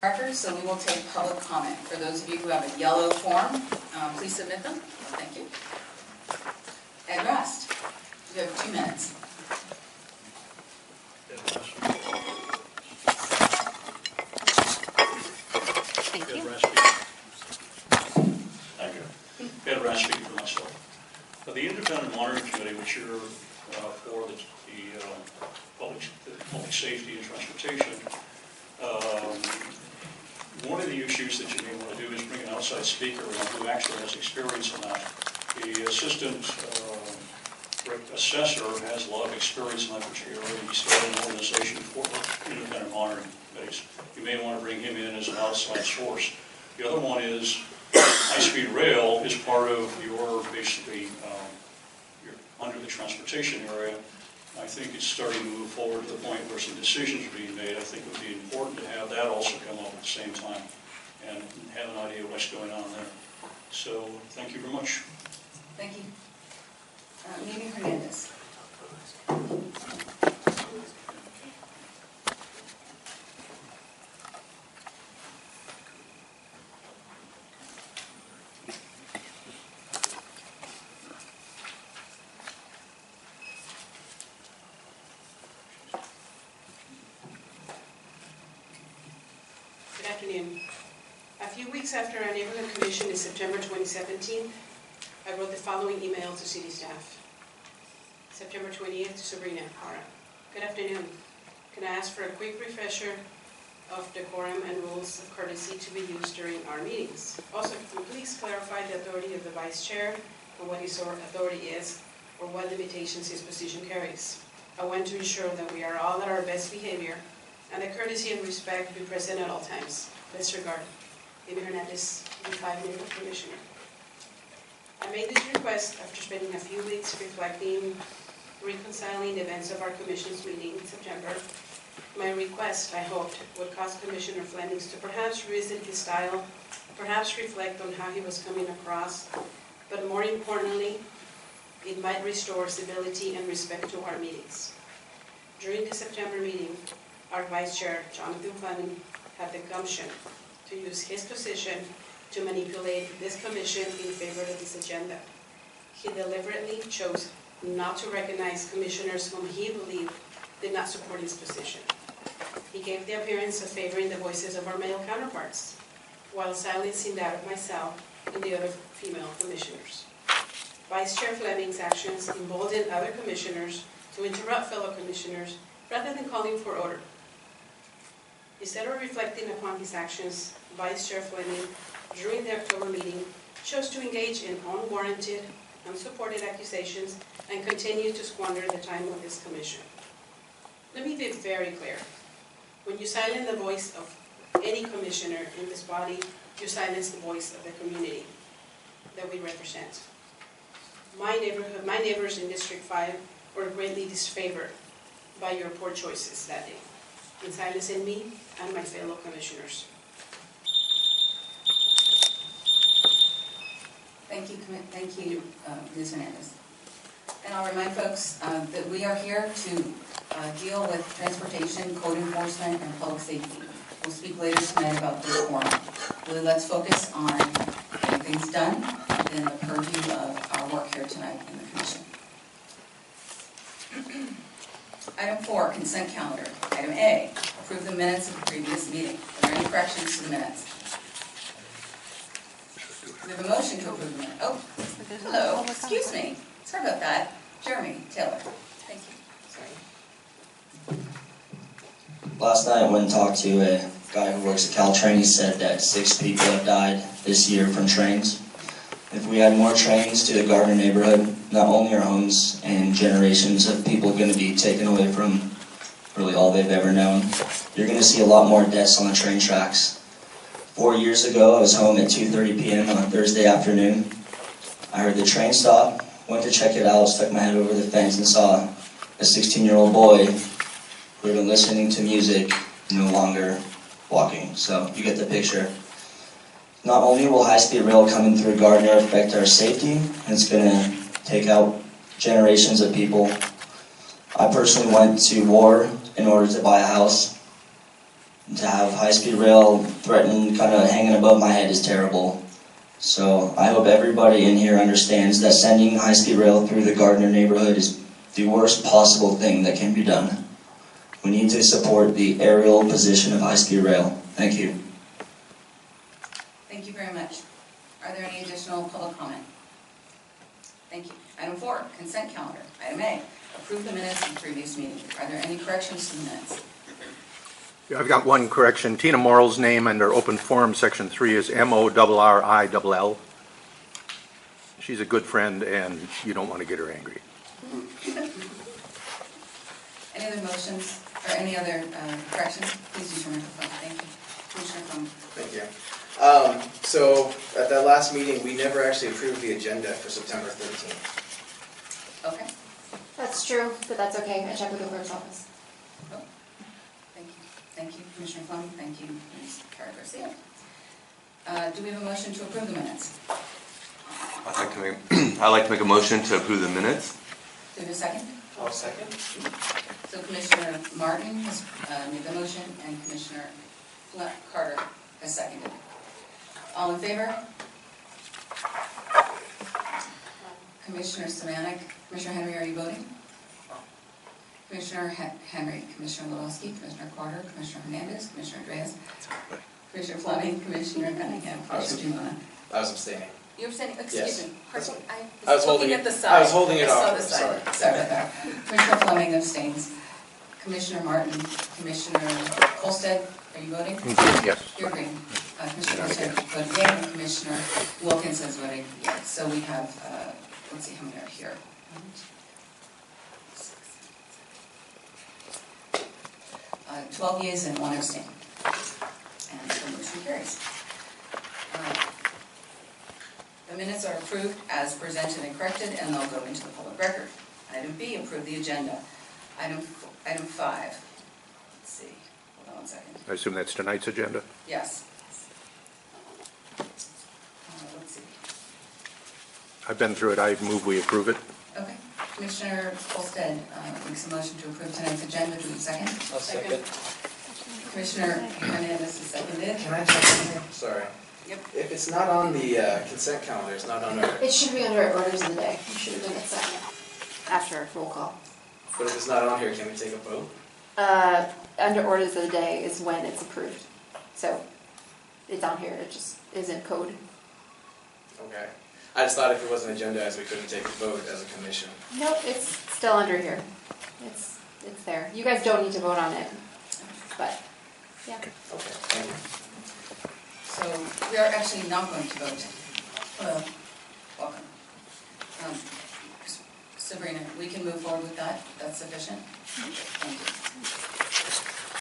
Records, so we will take public comment. For those of you who have a yellow form, please submit them. Thank you. Ed Rest, you have 2 minutes. Thank you. Thank you. Ed Rest speaking for myself. The Independent Monitoring Committee, which you're for the public safety and transportation, one of the issues that you may want to do is bring an outside speaker who actually has experience in that. The assistant assessor has a lot of experience in that particular area. He started an organization for independent monitoring committees. You may want to bring him in as an outside source. The other one is high-speed rail is part of your, basically, you're under the transportation area. I think it's starting to move forward to the point where some decisions are being made. I think it would be important to have that also come up at the same time and have an idea of what's going on there. So, thank you very much. Thank you. Mimi Hernandez. Good afternoon. A few weeks after our neighborhood commission in September 2017, I wrote the following email to city staff. September 20th to Sabrina Parra. Good afternoon. Can I ask for a quick refresher of decorum and rules of courtesy to be used during our meetings? Also, can you please clarify the authority of the vice chair and what his authority is or what limitations his position carries? I want to ensure that we are all at our best behavior and that courtesy and respect be present at all times. Best regard, Mimi Hernandez, the neighborhood commissioner. I made this request after spending a few weeks reflecting, reconciling the events of our commission's meeting in September. My request, I hoped, would cause Commissioner Flemings to perhaps revisit his style, perhaps reflect on how he was coming across, but more importantly, it might restore civility and respect to our meetings. During the September meeting, our Vice Chair, Jonathan Fleming, had the gumption to use his position to manipulate this commission in favor of this agenda. He deliberately chose not to recognize commissioners whom he believed did not support his position. He gave the appearance of favoring the voices of our male counterparts, while silencing that of myself and the other female commissioners. Vice Chair Fleming's actions emboldened other commissioners to interrupt fellow commissioners rather than calling for order. Instead of reflecting upon his actions, Vice Chair Fleming, during the October meeting, chose to engage in unwarranted, unsupported accusations and continue to squander the time of this commission. Let me be very clear. When you silence the voice of any commissioner in this body, you silence the voice of the community that we represent. My neighbors in District 5 were greatly disfavored by your poor choices that day, in silencing me and my fellow commissioners. Thank you, Ms. Hernandez. And I'll remind folks that we are here to deal with transportation, code enforcement, and public safety. We'll speak later tonight about the forum. Really, let's focus on getting things done within the purview of our work here tonight in the commission. Item 4, consent calendar. Item A, approve the minutes of the previous meeting. Are there any corrections to the minutes? We have a motion to approve the minutes. Oh, hello, excuse me. Sorry about that. Jeremy Taylor. Thank you. Sorry. Last night I went and talked to a guy who works at Caltrain. He said that 6 people have died this year from trains. If we had more trains to the Gardner neighborhood, not only are homes and generations of people going to be taken away from really all they've ever known, you're going to see a lot more deaths on the train tracks. 4 years ago, I was home at 2:30 p.m. on a Thursday afternoon. I heard the train stop, went to check it out, stuck my head over the fence and saw a 16-year-old boy who had been listening to music, no longer walking. So you get the picture. Not only will high-speed rail coming through Gardner affect our safety, it's going to take out generations of people. I personally went to war in order to buy a house. To have high-speed rail threatened, kind of hanging above my head is terrible. So I hope everybody in here understands that sending high-speed rail through the Gardner neighborhood is the worst possible thing that can be done. We need to support the aerial position of high-speed rail. Thank you. Thank you very much. Are there any additional public comment? Thank you. Item 4, consent calendar. Item A, approve the minutes of the previous meeting. Are there any corrections to the minutes? Yeah, I've got one correction. Tina Morrill's name under open forum section 3 is Morrill. She's a good friend and you don't want to get her angry. Any other motions or any other corrections? Please use your microphone. Thank you. Commissioner Plum. Thank you. So at that last meeting, we never actually approved the agenda for September 13th. Okay. That's true, but that's okay. I checked with the clerk's office. Oh, thank you. Thank you, Commissioner Plum. Thank you, Ms. Parra Garcia. Do we have a motion to approve the minutes? I'd like to make a motion to approve the minutes. Do we have a second? I'll second. So Commissioner Martin has made the motion and Commissioner Carter has seconded. All in favor? Commissioner Semanek, Commissioner Henry, are you voting? Commissioner Henry, Commissioner Lewowski, Commissioner Carter, Commissioner Hernandez, Commissioner Reyes, Commissioner Fleming, Commissioner Cunningham, Commissioner Jimona. I was abstaining. You're abstaining, Yes. excuse me. I was holding looking it- at the side. I was holding it I saw off, the side. sorry. Sorry about that. Commissioner Fleming abstains. Commissioner Martin, Commissioner Holstead, are you voting? Yes. You're agreeing. Commissioner Holstead voted yea, and Commissioner Wilkins has voted yes. So we have, let's see how many are here. 12 yeas and 1 abstain. And the motion carries. The minutes are approved as presented and corrected, and they'll go into the public record. Item B, approve the agenda. Item 5. Let's see. Hold on one second. I assume that's tonight's agenda? Yes. Let's see. I've been through it. I move we approve it. Okay. Commissioner Holstead makes a motion to approve tonight's agenda. Do we have a second? I'll second. Commissioner Hernandez is seconded. Can I check something? Sorry. Yep. If it's not on the consent calendar, it's not on our, It should be under orders of the day. It should have been at second, after roll call. but if it's not on here, can we take a vote? Under orders of the day is when it's approved. So it's on here, it just isn't code. Okay. I just thought if it wasn't agendized, we couldn't take a vote as a commission. Nope, it's still under here. It's there. You guys don't need to vote on it, but, yeah. Okay, thank you. So we are actually not going to vote. Well, welcome. Sabrina, we can move forward with that? That's sufficient? Thank you.